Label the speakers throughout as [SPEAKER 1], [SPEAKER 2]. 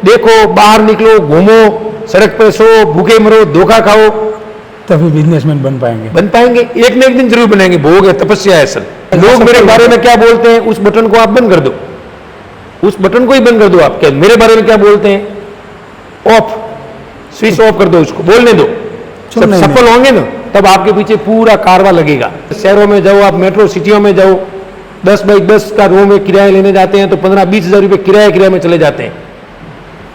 [SPEAKER 1] देखो, बाहर निकलो, घूमो, सड़क पर सो, भूखे मरो, धोखा खाओ,
[SPEAKER 2] तभी बिजनेसमैन बन पाएंगे।
[SPEAKER 1] बन पाएंगे। एक न एक दिन जरूर बनेंगे। भोग है, तपस्या है सर। लोग मेरे बारे में क्या बोलते हैं, उस बटन को आप बंद कर दो, उस बटन को ही बंद कर दो। आप क्या मेरे बारे में क्या बोलते हैं, ऑफ, स्विच ऑफ कर दो, उसको बोलने दो। सब सफल होंगे ना, तब आपके पीछे पूरा कारवा लगेगा। शहरों में जाओ, आप मेट्रो सिटियों में जाओ, 10 बाई 10 का रूम में किराया लेने जाते हैं तो 15-20 हजार रुपये किराए में चले जाते हैं।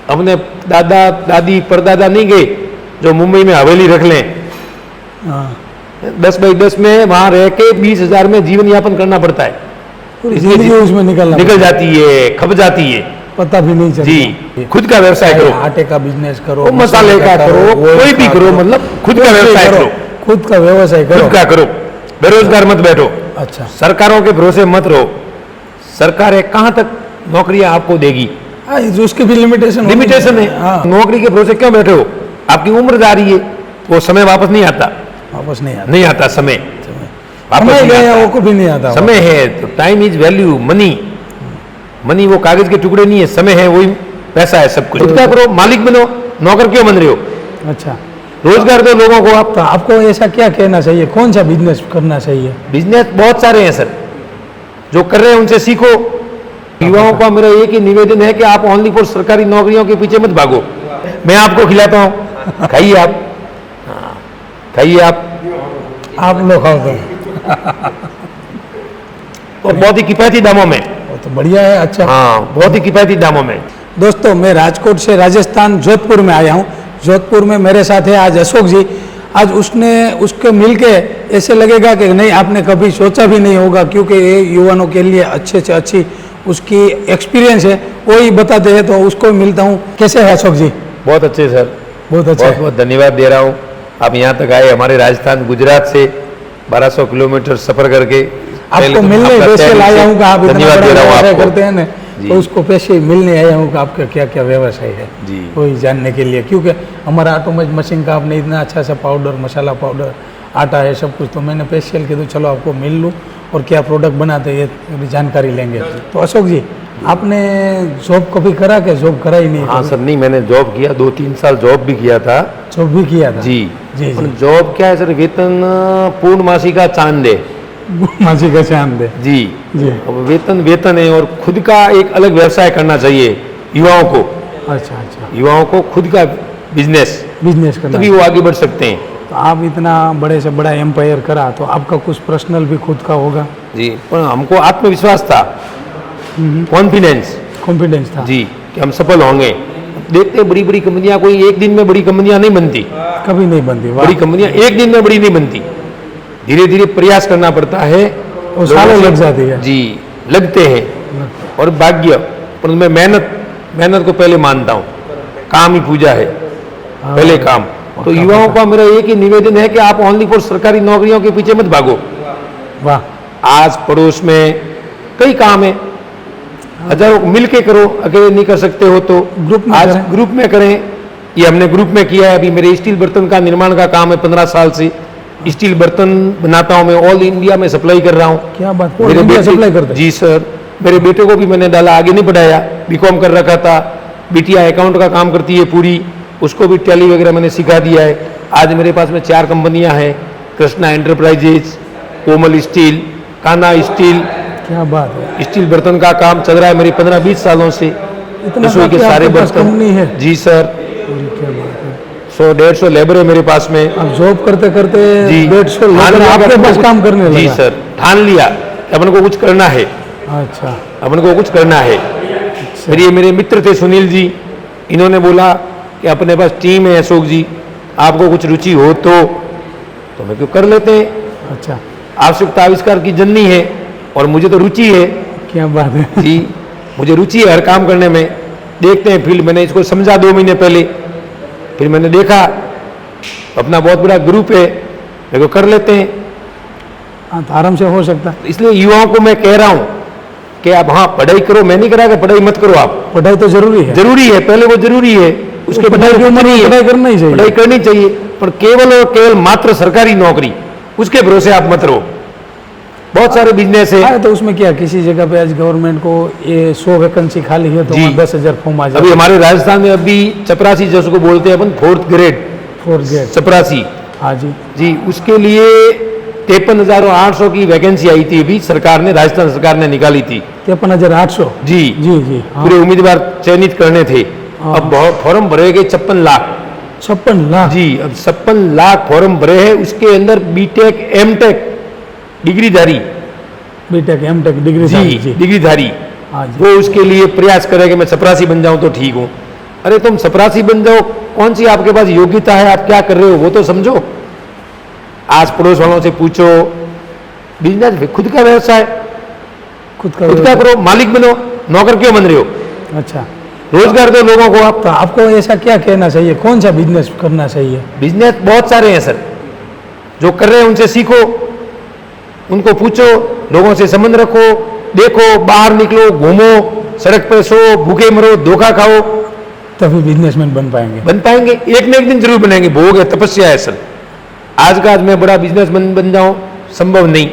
[SPEAKER 1] अपने दादा दादी परदादा नहीं गए जो मुंबई में हवेली रख लें, 10 बाई 10 में वहां रह के 20 हजार में जीवन यापन करना पड़ता है।
[SPEAKER 2] इसलिए उसमें
[SPEAKER 1] निकल जाती है, खप जाती है,
[SPEAKER 2] पता भी नहीं चलता।
[SPEAKER 1] जी, खुद का व्यवसाय करो,
[SPEAKER 2] आटे का बिजनेस करो,
[SPEAKER 1] मसाले का करो, कोई भी करो, मतलब खुद का व्यवसाय करो,
[SPEAKER 2] खुद का व्यवसाय करो,
[SPEAKER 1] खुद का करो। बेरोजगार मत बैठो।
[SPEAKER 2] अच्छा,
[SPEAKER 1] सरकारों के भरोसे मत रहो। सरकारें कहां तक नौकरियां आपको देगी?
[SPEAKER 2] उसकी भी लिमिटेशन
[SPEAKER 1] है। नौकरी के भरोसे क्यों बैठे हो? आपकी उम्र जा रही है, वो समय वापस नहीं आता,
[SPEAKER 2] वापस
[SPEAKER 1] नहीं आता समय
[SPEAKER 2] वापस गया, वो कभी नहीं आता।
[SPEAKER 1] समय है तो टाइम इज वैल्यू, मनी वो कागज के टुकड़े नहीं है, समय है, वही पैसा है सब कुछ। खुद का करो, मालिक बनो, नौकर क्यों बन रहे हो?
[SPEAKER 2] अच्छा,
[SPEAKER 1] रोजगार दो लोगों को। आप
[SPEAKER 2] तो आपको ऐसा क्या कहना चाहिए, कौन सा बिजनेस करना चाहिए?
[SPEAKER 1] बिजनेस बहुत सारे हैं सर, जो कर रहे हैं उनसे सीखो। युवाओं का मेरा एक ही निवेदन है कि आप ओनली फॉर सरकारी नौकरियों के पीछे मत भागो। मैं आपको खिलाता हूँ, खाइए आप, खाइए आप
[SPEAKER 2] लोग खाओ तो
[SPEAKER 1] और बहुत ही किफायती दामों में।
[SPEAKER 2] तो बढ़िया है। अच्छा,
[SPEAKER 1] हाँ, बहुत ही किफायती दामों में।
[SPEAKER 2] दोस्तों, मैं राजकोट से राजस्थान जोधपुर में आया हूँ। जोधपुर में मेरे साथ है आज अशोक जी। आज उसके मिलके ऐसे लगेगा कि नहीं, आपने कभी सोचा भी नहीं होगा, क्योंकि ये युवाओं के लिए अच्छे से अच्छी उसकी एक्सपीरियंस है, वो ही बताते हैं, तो उसको मिलता हूँ। कैसे है अशोक जी?
[SPEAKER 1] बहुत अच्छे सर,
[SPEAKER 2] बहुत अच्छा,
[SPEAKER 1] बहुत धन्यवाद दे रहा हूँ। आप यहाँ तक आए, हमारे राजस्थान गुजरात से 1200 किलोमीटर सफर करके
[SPEAKER 2] आपको मिलने स्पेशल आया हूँ। आप
[SPEAKER 1] धन्यवाद दे रहा हूँ आपको।
[SPEAKER 2] करते हैं ना, तो उसको पैसे मिलने आया हूँ कि आपका क्या क्या व्यवसाय है
[SPEAKER 1] जी,
[SPEAKER 2] वही जानने के लिए। क्योंकि हमारा ऑटोमेटिक मशीन का आपने इतना अच्छा सा पाउडर, मसाला पाउडर, आटा है, सब कुछ, तो मैंने स्पेशल किया चलो आपको मिल लूँ और क्या प्रोडक्ट बनाते हैं ये जानकारी लेंगे। तो अशोक जी, आपने जॉब कभी करा क्या? जॉब करा ही नहीं?
[SPEAKER 1] हाँ सर, नहीं, मैंने जॉब किया, 2-3 साल जॉब भी किया था।
[SPEAKER 2] जॉब भी किया था?
[SPEAKER 1] जी
[SPEAKER 2] जी।
[SPEAKER 1] जॉब क्या है सर, वेतन पूर्णमासी का चांद है।
[SPEAKER 2] मासी का चांद है।
[SPEAKER 1] जी जी। वेतन है, और खुद का एक अलग व्यवसाय करना चाहिए युवाओं को।
[SPEAKER 2] अच्छा,
[SPEAKER 1] युवाओं को खुद का बिजनेस
[SPEAKER 2] करना,
[SPEAKER 1] तभी वो आगे बढ़ सकते हैं।
[SPEAKER 2] तो आप इतना बड़े से बड़ा एम्पायर करा, तो आपका कुछ पर्सनल भी खुद का होगा?
[SPEAKER 1] जी, पर हमको आत्मविश्वास था, कॉन्फिडेंस
[SPEAKER 2] था
[SPEAKER 1] जी, कि हम सफल होंगे। देखते बड़ी बड़ी कंपनियां, कोई एक दिन में बड़ी कंपनियां नहीं बनती,
[SPEAKER 2] कभी नहीं बनती।
[SPEAKER 1] बड़ी कंपनियां एक दिन में बड़ी नहीं बनती, धीरे धीरे प्रयास करना पड़ता है,
[SPEAKER 2] और सालों लग जाती है।
[SPEAKER 1] जी, लगते हैं, और भाग्य, पर मैं मेहनत को पहले मानता हूँ। काम ही पूजा है, पहले काम। तो युवाओं का मेरा एक ही निवेदन है कि आप ओनली फॉर सरकारी नौकरियों के पीछे मत भागो।
[SPEAKER 2] वाह,
[SPEAKER 1] आज पड़ोस में कई काम है, हजारों मिल के करो, अकेले नहीं कर सकते हो तो ग्रुप में करें। ये हमने ग्रुप में किया है। अभी मेरे स्टील बर्तन का निर्माण का काम है, 15 साल से स्टील बर्तन बनाता हूँ मैं, ऑल इंडिया में सप्लाई कर रहा हूँ।
[SPEAKER 2] क्या बात,
[SPEAKER 1] मेरे बेटे
[SPEAKER 2] सप्लाई करते?
[SPEAKER 1] जी सर, मेरे बेटे को भी मैंने डाला, आगे नहीं बढ़ाया, बीकॉम कर रखा था, बिटिया अकाउंट का काम करती है पूरी, उसको भी टैली वगैरह मैंने सिखा दिया है। आज मेरे पास में 4 कंपनियां हैं, कृष्णा एंटरप्राइजेज, कोमल स्टील, कान्हा स्टील।
[SPEAKER 2] क्या बात है,
[SPEAKER 1] स्टील बर्तन का काम चल रहा है मेरे 15-20 सालों से।
[SPEAKER 2] रसोई के सारे बर्तन है?
[SPEAKER 1] जी सर, 100-150 लेबर है मेरे पास में।
[SPEAKER 2] अब जॉब करते करते 150 लेबर आपके पास काम करने लगा?
[SPEAKER 1] जी सर, ठान लिया अपन को कुछ करना है।
[SPEAKER 2] अच्छा,
[SPEAKER 1] अपन को कुछ करना है। फिर ये मेरे मित्र थे सुनील जी, इन्होंने बोला कि अपने पास टीम है अशोक जी, आपको कुछ रुचि हो तो मैं क्यों कर लेते हैं।
[SPEAKER 2] अच्छा,
[SPEAKER 1] आवश्यकता आविष्कार की जननी है, और मुझे तो रुचि है।
[SPEAKER 2] क्या बात है
[SPEAKER 1] जी, मुझे रुचि है हर काम करने में। देखते हैं फील्ड, मैंने इसको समझा 2 महीने पहले, फिर मैंने देखा अपना बहुत बड़ा ग्रुप है, मेरे को कर लेते हैं।
[SPEAKER 2] हाँ, तो आराम से हो सकता है।
[SPEAKER 1] इसलिए युवाओं को मैं कह रहा हूँ कि आप हाँ पढ़ाई करो, मैं नहीं करा कि पढ़ाई मत करो। आप
[SPEAKER 2] पढ़ाई तो जरूरी है,
[SPEAKER 1] पहले वो जरूरी है, उसके
[SPEAKER 2] पढ़ाई की उम्र में पढ़ाई करना ही चाहिए,
[SPEAKER 1] पढ़ाई करनी चाहिए, पर केवल और केवल मात्र सरकारी नौकरी उसके भरोसे आप मत रहो। बहुत सारे बिजनेस है।
[SPEAKER 2] हाँ, तो उसमें क्या किसी जगह पे आज गवर्नमेंट को ये 100 वैकेंसी खाली है तो
[SPEAKER 1] जी।
[SPEAKER 2] वहाँ 10,000 फॉर्म आ
[SPEAKER 1] अभी
[SPEAKER 2] जाए।
[SPEAKER 1] हमारे राजस्थान में अभी चपरासी जिसको बोलते हैं अपन 4th ग्रेड
[SPEAKER 2] 4 गेट।
[SPEAKER 1] चपरासी,
[SPEAKER 2] हाँ जी।
[SPEAKER 1] जी उसके लिए 53,800 की वैकेंसी आई थी, अभी सरकार ने, राजस्थान सरकार ने निकाली थी।
[SPEAKER 2] 53,800।
[SPEAKER 1] जी
[SPEAKER 2] जी जी। हाँ।
[SPEAKER 1] पूरे उम्मीदवार चयनित करने थे।
[SPEAKER 2] हाँ।
[SPEAKER 1] अब बहुत फॉर्म भरे गए 56 लाख।
[SPEAKER 2] 56 लाख।
[SPEAKER 1] जी अब 56 लाख फॉर्म भरे हैं, उसके अंदर बीटेक एमटेक डिग्रीधारी,
[SPEAKER 2] बीटेक एमटेक डिग्री
[SPEAKER 1] जी
[SPEAKER 2] जी।
[SPEAKER 1] डिग्रीधारी,
[SPEAKER 2] हाँ जी।
[SPEAKER 1] वो उसके लिए प्रयास करे कि मैं चपरासी बन जाऊं तो ठीक हूं। अरे तुम चपरासी बन जाओ, कौन सी आपके पास योग्यता है, आप क्या कर रहे हो वो तो समझो। आज पड़ोस वालों से पूछो, बिजनेस खुद का व्यवसाय,
[SPEAKER 2] खुद
[SPEAKER 1] खुद का करो, मालिक बनो, नौकर क्यों बन रहे हो?
[SPEAKER 2] अच्छा,
[SPEAKER 1] रोजगार दो लोगों को आप।
[SPEAKER 2] तो आपको ऐसा क्या कहना चाहिए, कौन सा बिजनेस करना चाहिए?
[SPEAKER 1] बिजनेस बहुत सारे हैं सर, जो कर रहे हैं उनसे सीखो, उनको पूछो, लोगों से संबंध रखो, देखो, बाहर निकलो, घूमो, सड़क पर सो, भूखे मरो, धोखा खाओ,
[SPEAKER 2] तभी बिजनेसमैन बन पाएंगे।
[SPEAKER 1] बन पाएंगे। एक न एक दिन जरूर बनेंगे, भोग है, तपस्या है सर। आज का आज मैं बड़ा बिजनेसमैन बन जाऊं, संभव नहीं,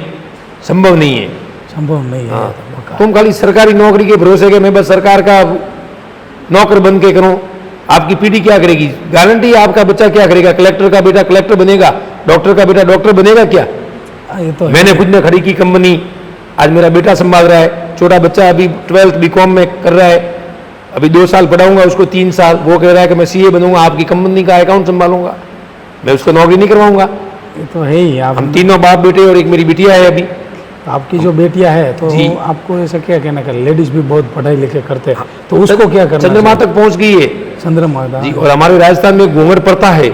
[SPEAKER 1] संभव नहीं है।
[SPEAKER 2] संभव नहीं है।
[SPEAKER 1] हाँ, तुम खाली सरकारी नौकरी के भरोसे के मैं बस सरकार का नौकर बन के करूं, आपकी पीढ़ी क्या करेगी? गारंटी है आपका बच्चा क्या करेगा? कलेक्टर का बेटा कलेक्टर बनेगा, डॉक्टर का बेटा डॉक्टर बनेगा क्या?
[SPEAKER 2] ये तो
[SPEAKER 1] मैंने खुद ने खड़ी की कंपनी, आज मेरा बेटा संभाल रहा है, छोटा बच्चा अभी 12th बीकॉम में कर रहा है, अभी 2 साल पढ़ाऊंगा उसको, 3 साल, वो कह रहा है कि मैं सीए बनूंगा, आपकी कंपनी का अकाउंट संभालूंगा, मैं उसको नौकरी नहीं करवाऊंगा।
[SPEAKER 2] ये तो है ही। आप
[SPEAKER 1] हम तीनों बाप बेटे और एक मेरी बिटिया है अभी।
[SPEAKER 2] आपकी जो बेटियां है तो
[SPEAKER 1] जी।
[SPEAKER 2] आपको ऐसा क्या कहना कर, लेडीज भी बहुत पढ़ाई लिखे करते हैं तो उसको क्या करना
[SPEAKER 1] चंद्रमा
[SPEAKER 2] चाहिए?
[SPEAKER 1] तक पहुंच गई है
[SPEAKER 2] चंद्रमा
[SPEAKER 1] जी। और हमारे राजस्थान में घूंघट प्रथा है,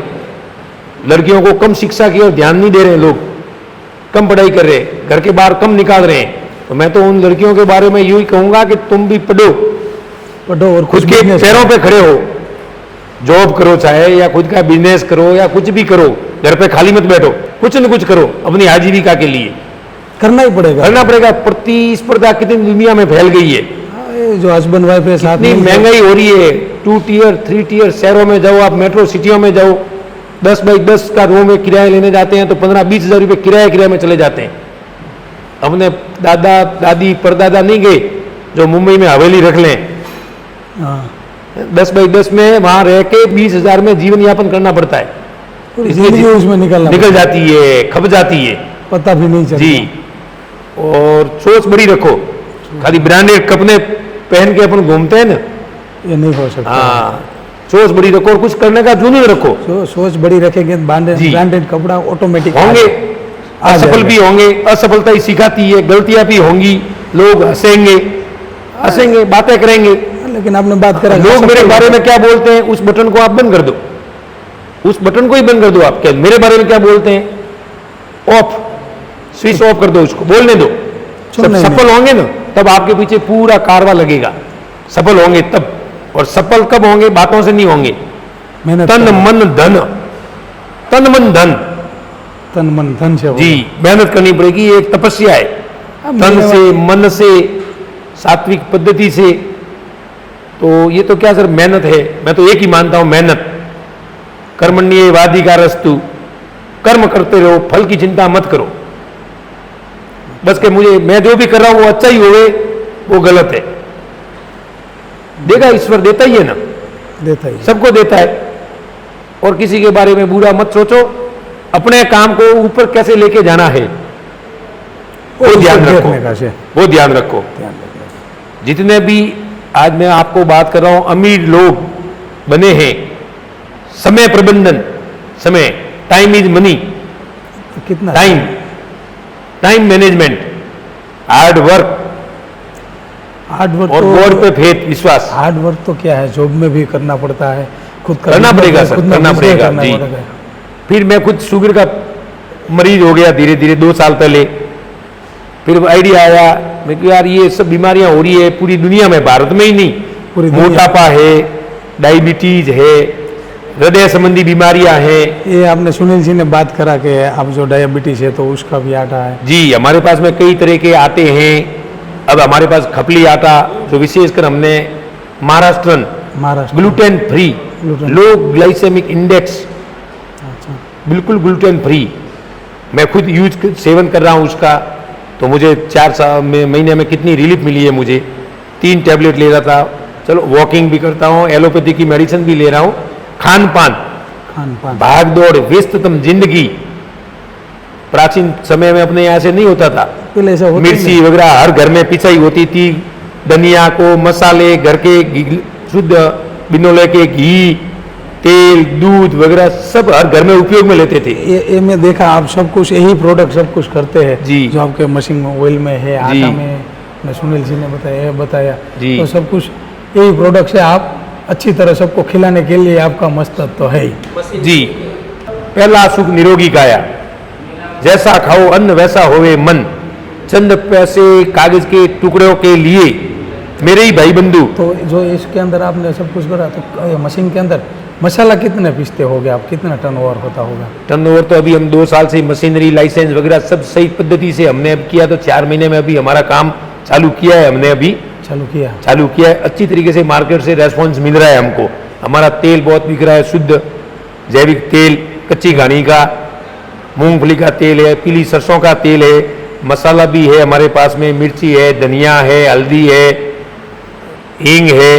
[SPEAKER 1] लड़कियों को कम शिक्षा की ओर ध्यान नहीं दे रहे हैं लोग, कम पढ़ाई कर रहे हैं, घर के बाहर कम निकाल रहे हैं। तो मैं तो उन लड़कियों के बारे में यूं ही कहूंगा कि तुम भी पढ़ो,
[SPEAKER 2] पढ़ो और
[SPEAKER 1] खुद के
[SPEAKER 2] business
[SPEAKER 1] पैरों पे खड़े हो, जॉब करो चाहे, या खुद का बिजनेस करो, या कुछ भी करो, घर पे खाली मत बैठो, कुछ न कुछ करो अपनी आजीविका के लिए,
[SPEAKER 2] करना ही पड़ेगा।
[SPEAKER 1] करना पड़ेगा। प्रतिस्पर्धा कितनी दुनिया में फैल गई है,
[SPEAKER 2] ये जो हस्बैंड वाइफ है साथ
[SPEAKER 1] इतनी
[SPEAKER 2] में,
[SPEAKER 1] महंगाई हो रही है। 2 टियर 3 टियर शहरों में जाओ, आप मेट्रो सिटियों में जाओ, 10 बाई 10 का रूम में किराया लेने जाते हैं तो 15-20 हजार रुपये किराए में चले जाते हैं। अपने दादा दादी परदादा नहीं गए जो मुंबई में हवेली रख लें,
[SPEAKER 2] हाँ,
[SPEAKER 1] 10 बाई 10 में वहां रह के 20 हजार में जीवन यापन करना पड़ता है,
[SPEAKER 2] पूरी
[SPEAKER 1] इसलिए
[SPEAKER 2] जिंदगी उसमें
[SPEAKER 1] निकल जाती है, खप जाती है
[SPEAKER 2] पता भी नहीं चलता।
[SPEAKER 1] जी। और सोच बड़ी रखो, खाली ब्रांडेड कपड़े पहन के अपन घूमते हैं ना,
[SPEAKER 2] ये नहीं हो सकता।
[SPEAKER 1] हाँ, सोच बड़ी रखो और कुछ करने का जुनून रखो।
[SPEAKER 2] सोच बड़ी रखेंगे,
[SPEAKER 1] जी।
[SPEAKER 2] ब्रांडेड कपड़ा ऑटोमेटिक
[SPEAKER 1] होंगे, असफल भी होंगे, असफलता ही सिखाती है, गलतियां भी होंगी, लोग हंसेंगे, बातें करेंगे।
[SPEAKER 2] लेकिन आपने बात करा,
[SPEAKER 1] लोग मेरे बारे में क्या बोलते हैं, उस बटन को आप बंद कर दो, उस बटन को ही बंद कर दो। आप क्या मेरे बारे में क्या बोलते हैं, ऑफ, स्विच ऑफ कर दो, उसको बोलने दो। जब सफल होंगे ना तब आपके पीछे पूरा कारवा लगेगा, सफल होंगे तब। और सफल कब होंगे, बातों से नहीं होंगे, तन मन धन, तन मन धन,
[SPEAKER 2] तन मन धन से
[SPEAKER 1] जी मेहनत करनी पड़ेगी, ये एक तपस्या है, तन से मन से सात्विक पद्धति से। तो ये तो क्या सर मेहनत है, मैं तो एक ही मानता हूं मेहनत। कर्मण्येवाधिकारस्तु, कर्म करते रहो, फल की चिंता मत करो, बस के मुझे मैं जो भी कर रहा हूं वो अच्छा ही होवे, वो गलत है। देगा ईश्वर, देता ही है ना,
[SPEAKER 2] देता ही
[SPEAKER 1] सबको देता है। और किसी के बारे में बुरा मत सोचो, अपने काम को ऊपर कैसे लेके जाना है वो ध्यान रखो, वो ध्यान रखो। जितने भी आज मैं आपको बात कर रहा हूं अमीर लोग बने हैं, समय प्रबंधन, समय, टाइम इज मनी,
[SPEAKER 2] कितना
[SPEAKER 1] टाइम मैनेजमेंट, हार्ड वर्क और गॉड पे फेथ, विश्वास।
[SPEAKER 2] हार्ड वर्क तो क्या है, जॉब में भी करना पड़ता है, खुद
[SPEAKER 1] करना पड़ेगा सर, करना पड़ेगा जी। फिर मैं खुद शुगर का मरीज हो गया धीरे धीरे 2 साल पहले, फिर आइडिया आया मैं कि यार ये सब बीमारियां हो रही है पूरी दुनिया में, भारत में ही नहीं,
[SPEAKER 2] पूरी
[SPEAKER 1] मोटापा है, डायबिटीज है, हृदय संबंधी बीमारियां हैं।
[SPEAKER 2] ये आपने सुनील जी ने बात करा कि अब जो डायबिटीज है तो उसका भी आटा है
[SPEAKER 1] जी। हमारे पास में कई तरह के आटे हैं। अब हमारे पास खपली आटा जो विशेषकर हमने महाराष्ट्रन, ग्लूटेन फ्री, लो ग्लाइसेमिक इंडेक्स, बिल्कुल ग्लूटेन फ्री, मैं खुद सेवन कर रहा हूं उसका। तो मुझे 4 महीने में कितनी रिलीफ मिली है मुझे। 3 टैबलेट ले रहा था, चलो वॉकिंग भी करता हूँ, एलोपैथी की मेडिसिन भी ले रहा हूँ। खान पान, भाग दौड़, व्यस्ततम जिंदगी, प्राचीन समय में अपने यहाँ से नहीं होता था।
[SPEAKER 2] पहले ऐसा होता
[SPEAKER 1] मिर्ची वगैरह हर घर में पिसाई होती थी, धनिया को, मसाले, घर के शुद्ध बिनोले के घी, तेल, दूध वगैरह सब हर घर में उपयोग में लेते थे।
[SPEAKER 2] ये मैं देखा आप सब कुछ यही प्रोडक्ट सब कुछ करते हैं
[SPEAKER 1] जी।
[SPEAKER 2] जो आपके मशीन ऑयल में है,
[SPEAKER 1] जी।
[SPEAKER 2] आटा में, मैं सुनील जी ने बताया
[SPEAKER 1] जी।
[SPEAKER 2] तो सब कुछ यही प्रोडक्ट से आप अच्छी तरह सबको खिलाने के लिए आपका मकसद तो है ही।
[SPEAKER 1] जी, पहला सुख निरोगी काया, जैसा खाओ अन्न वैसा होवे मन, चंद पैसे कागज के टुकड़ों के लिए मेरे ही भाई बंधु।
[SPEAKER 2] तो जो इसके अंदर आपने सब कुछ करा तो ये मशीन के अंदर मसाला कितने पीसते हो गए आप, कितना टर्नओवर होता होगा?
[SPEAKER 1] टर्नओवर तो अभी हम 2 साल से मशीनरी लाइसेंस वगैरह सब सही पद्धति से हमने अब किया, तो 4 महीने में अभी हमारा काम चालू किया है। हमने अभी चालू किया है, अच्छी तरीके से मार्केट से रेस्पॉन्स मिल रहा है हमको। हमारा तेल बहुत बिक रहा है, शुद्ध जैविक तेल, कच्ची घानी का, मूंगफली का तेल है, पीली सरसों का तेल है, मसाला भी है हमारे पास में, मिर्ची है, धनिया है, हल्दी है, हींग है,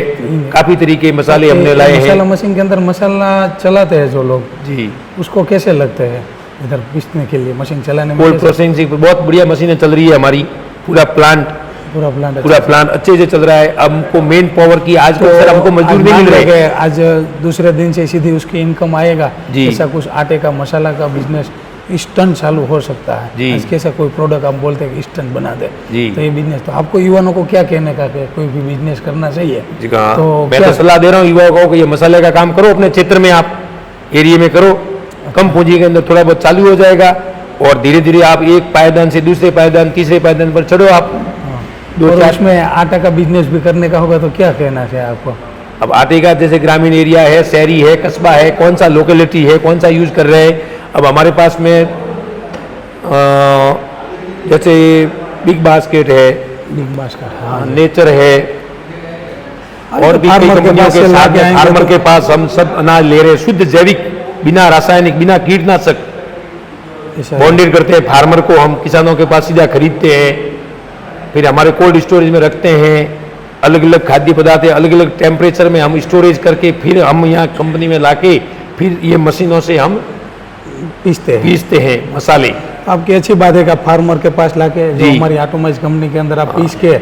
[SPEAKER 1] काफी तरीके के मसाले हमने लाए हैं।
[SPEAKER 2] मसाला मशीन के अंदर मसाला चलाते हैं जो लोग
[SPEAKER 1] जी,
[SPEAKER 2] उसको कैसे लगते हैं इधर पीसने के लिए मशीन चलाने में?
[SPEAKER 1] कोल्ड प्रोसेसिंग बहुत बढ़िया मशीनें चल रही है हमारी, पूरा प्लांट अच्छे से चल रहा है। हमको मेन पावर की आज तो सर हमको मजदूर नहीं मिल रहे,
[SPEAKER 2] आज दूसरे दिन से सीधी उसकी इनकम आएगा,
[SPEAKER 1] जी।
[SPEAKER 2] ऐसा कुछ आटे का मसाला का बिजनेस इंस्टेंट चालू हो सकता है
[SPEAKER 1] जी।
[SPEAKER 2] आज कैसा कोई प्रोडक्ट आप बोलते हैं कि इंस्टेंट बना दे
[SPEAKER 1] जी।
[SPEAKER 2] तो ये बिजनेस, तो आपको युवाओं को क्या कहने का कि कोई भी बिजनेस करना चाहिए?
[SPEAKER 1] जी हाँ,
[SPEAKER 2] तो
[SPEAKER 1] मैं तो सलाह दे रहा हूँ युवाओं को कि ये मसाले का काम करो, अपने क्षेत्र में आप एरिया में करो, कम पूंजी के अंदर थोड़ा बहुत चालू हो जाएगा और धीरे धीरे आप एक पायदान से दूसरे पायदान, तीसरे पायदान पर चढ़ो आप।
[SPEAKER 2] और उसमें आटा का बिजनेस भी करने का होगा तो क्या कहना चाहिए आपको?
[SPEAKER 1] अब आटे का जैसे ग्रामीण एरिया है, शहरी है, कस्बा है, कौन सा लोकेलिटी है, कौन सा यूज कर रहे हैं। अब हमारे पास में जैसे बिग बास्केट है, नेचर है, और भी कई कंपनियों के साथ फार्मर के पास हम सब अनाज ले रहे हैं, शुद्ध जैविक, बिना रासायनिक, बिना कीटनाशक बॉन्डेड करते हैं। फार्मर को हम किसानों के पास सीधा खरीदते हैं, फिर हमारे कोल्ड स्टोरेज में रखते हैं। अलग अलग खाद्य पदार्थ अलग अलग टेम्परेचर में हम स्टोरेज करके फिर हम यहाँ कंपनी में लाके फिर ये मशीनों से हम पीसते हैं मसाले।
[SPEAKER 2] आपकी अच्छी बात है कि आप फार्मर के पास लाके जो हमारी ऑटोमाइज कंपनी के अंदर आप पीस के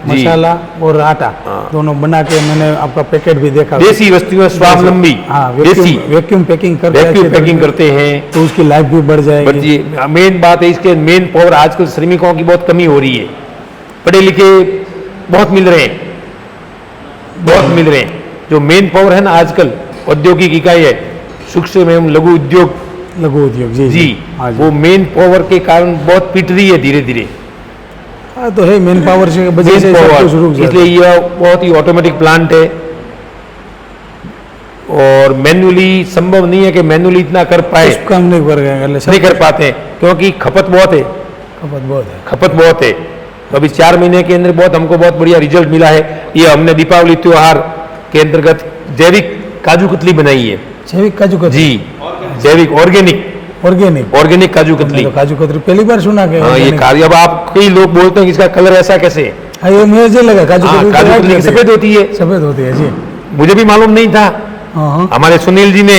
[SPEAKER 2] मसाला और आटा दोनों बना के, मैंने आपका पैकेट भी देखा,
[SPEAKER 1] देसी वस्तुएं स्वावलंबी, देसी
[SPEAKER 2] वैक्यूम पैकिंग
[SPEAKER 1] करते हैं
[SPEAKER 2] तो उसकी लाइफ भी बढ़ जाएगी।
[SPEAKER 1] मेन बात है इसके मेन पावर, आजकल श्रमिकों की बहुत कमी हो रही है, पढ़े लिखे बहुत मिल रहे हैं, जो मेन पावर है ना आजकल औद्योगिक इकाई है, सूक्ष्म एवं लघु उद्योग जी वो मेन पावर के कारण बहुत पिट रही है धीरे धीरे।
[SPEAKER 2] तो है मेन पावर से वजह से सब कुछ रुक जाता है।
[SPEAKER 1] इसलिए यह बहुत ही ऑटोमेटिक प्लांट है और मैन्युअली संभव नहीं है कि मैन्युअली इतना कर पाए,
[SPEAKER 2] काम नहीं
[SPEAKER 1] कर पाते हैं क्योंकि खपत बहुत है। तो अभी 4 महीने के अंदर हमको बहुत बढ़िया रिजल्ट मिला है। ये हमने दीपावली त्योहार के अंतर्गत जैविक काजू कतली बनाई है।
[SPEAKER 2] जैविक काजू कतली? जी,
[SPEAKER 1] जैविक ऑर्गेनिक काजू कतली।
[SPEAKER 2] काजू कतली पहली बार सुना के।
[SPEAKER 1] हाँ, ये अब आप कई लोग बोलते हैं कि इसका कलर ऐसा कैसे है?
[SPEAKER 2] हाँ, ये मुझे लगा काजू कतली
[SPEAKER 1] सफेद होती है
[SPEAKER 2] जी,
[SPEAKER 1] मुझे भी मालूम नहीं था। हमारे सुनील जी ने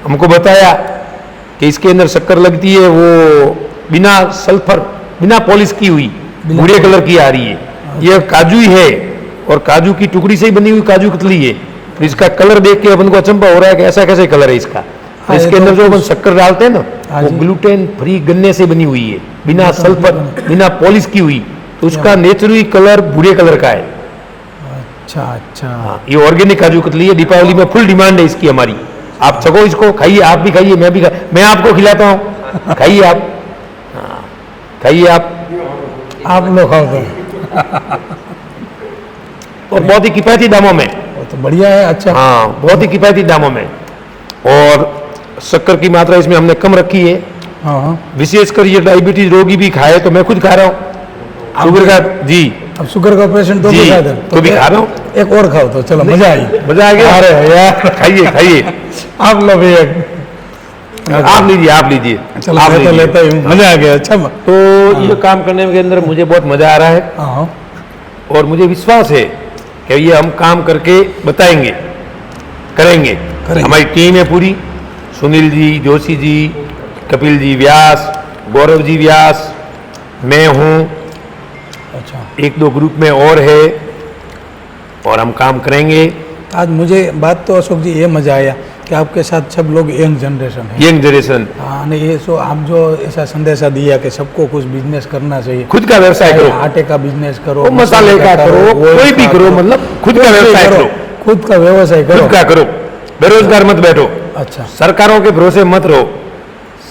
[SPEAKER 1] हमको बताया कि इसके अंदर शक्कर लगती है, वो बिना सल्फर, बिना पॉलिश की हुई भूरे कलर की आ रही है। यह काजू ही है और काजू की टुकड़ी से ही बनी हुई काजू कतली है। तो इसका कलर देख के अपन को अचंभा हो रहा है कि ऐसा कैसे कलर है इसका। इसके अंदर जो अपन शक्कर डालते हैं ना, वो ग्लूटेन फ्री गन्ने से बनी हुई है, बिना सल्फर, बिना पॉलिश की हुई, तो उसका नेचुरली कलर भूरे कलर का है।
[SPEAKER 2] अच्छा।
[SPEAKER 1] हाँ, ये ऑर्गेनिक काजू कतली है। दीपावली में फुल डिमांड है इसकी हमारी। आप चखो इसको, खाइए, आप भी खाइए, मैं आपको खिलाता हूँ, खाइए आप, खाइए आप
[SPEAKER 2] लोग खाओ
[SPEAKER 1] और बहुत ही किफायती दामों में।
[SPEAKER 2] तो बढ़िया है। अच्छा,
[SPEAKER 1] हाँ, बहुत ही किफायती दामों में। और शक्कर की मात्रा इसमें हमने कम रखी है। विशेषकर ये डायबिटीज रोगी भी खाए, तो मैं खुद खा रहा हूँ शुगर का। जी,
[SPEAKER 2] अब शुगर का पेशेंट तो
[SPEAKER 1] भी खा रहा हूँ।
[SPEAKER 2] एक और खाओ तो चलो, मजा आ गया।
[SPEAKER 1] अरे यार, खाइए
[SPEAKER 2] आप लोग भी एक
[SPEAKER 1] आप लीजिए, आप लीजिए,
[SPEAKER 2] चलो
[SPEAKER 1] आप
[SPEAKER 2] मैं तो
[SPEAKER 1] लीजिए।
[SPEAKER 2] लेता ही हूँ, मजा आ गया। अच्छा
[SPEAKER 1] तो ये काम करने के अंदर मुझे बहुत मजा आ रहा है
[SPEAKER 2] हाँ
[SPEAKER 1] और मुझे विश्वास है कि ये हम काम करके बताएंगे, करेंगे। हमारी टीम है पूरी, सुनील जी, जोशी जी, कपिल जी व्यास, गौरव जी व्यास, मैं हूँ,
[SPEAKER 2] अच्छा।
[SPEAKER 1] एक दो ग्रुप में और है और हम काम करेंगे।
[SPEAKER 2] आज मुझे बात तो अशोक जी ये मजा आया कि आपके साथ सब लोग यंग जनरेशन है।
[SPEAKER 1] यंग जनरेशन,
[SPEAKER 2] हाँ नहीं, ये सो आप जो ऐसा संदेशा दिया कि सबको कुछ बिजनेस करना चाहिए,
[SPEAKER 1] खुद का व्यवसाय
[SPEAKER 2] चाहे
[SPEAKER 1] करो,
[SPEAKER 2] आटे का बिजनेस करो,
[SPEAKER 1] वो मसाले का करो,
[SPEAKER 2] ऑयल
[SPEAKER 1] कोई भी
[SPEAKER 2] का
[SPEAKER 1] करो, मतलब खुद का व्यवसाय करो,
[SPEAKER 2] खुद का व्यवसाय करो।
[SPEAKER 1] खुद का करो, बेरोजगार मत बैठो,
[SPEAKER 2] अच्छा
[SPEAKER 1] सरकारों के भरोसे मत रहो।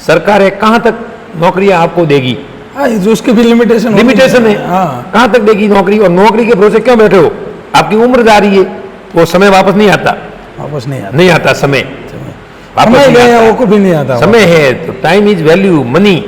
[SPEAKER 1] सरकारें कहाँ तक नौकरियां आपको देगी?
[SPEAKER 2] हाँ, ये जो उसकी भी लिमिटेशन
[SPEAKER 1] लिमिटेशन है,
[SPEAKER 2] हाँ
[SPEAKER 1] कहाँ तक देगी नौकरी? और नौकरी के भरोसे क्यों बैठे हो? आपकी उम्र जा रही है, वो समय वापस नहीं आता,
[SPEAKER 2] वापस नहीं आता।
[SPEAKER 1] नहीं आता समय, वापस
[SPEAKER 2] समय
[SPEAKER 1] नहीं
[SPEAKER 2] गया
[SPEAKER 1] आता।
[SPEAKER 2] वो कभी नहीं आता।
[SPEAKER 1] समय है तो time is value, money,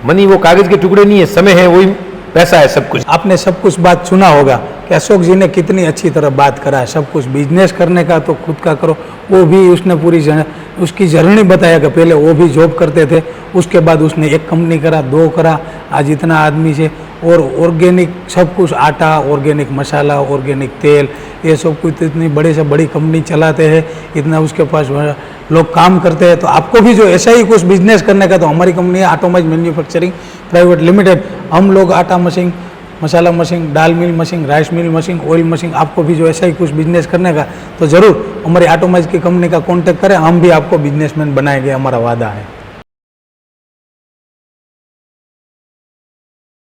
[SPEAKER 1] money वो कागज के टुकड़े नहीं है, समय है वही पैसा है सब कुछ।
[SPEAKER 2] आपने सब कुछ बात सुना होगा कि अशोक जी ने कितनी अच्छी तरह बात करा है। सब कुछ बिजनेस करने का तो खुद का करो, वो भी उसने पूरी उसकी जर्नी बताया कि पहले वो भी जॉब करते थे, उसके बाद उसने एक कंपनी करा, दो करा, आज इतना आदमी से, और ऑर्गेनिक सब कुछ, आटा, ऑर्गेनिक मसाला, ऑर्गेनिक तेल, ये सब कुछ इतनी बड़ी से बड़ी कंपनी चलाते हैं, इतना उसके पास लोग काम करते हैं। तो आपको भी जो ऐसा ही कुछ बिजनेस करने का, तो हमारी कंपनी है आटोमाइज मैन्युफैक्चरिंग प्राइवेट लिमिटेड। हम लोग आटा मशीन, मसाला मशीन, दाल mill machine, rice mill machine, oil machine, आपको भी जो ऐसा ही कुछ बिजनेस करने का, तो ज़रूर हमारी आटोमाइज की कंपनी का कॉन्टैक्ट करें, हम भी आपको बिजनेसमैन बनाएंगे, हमारा वादा है।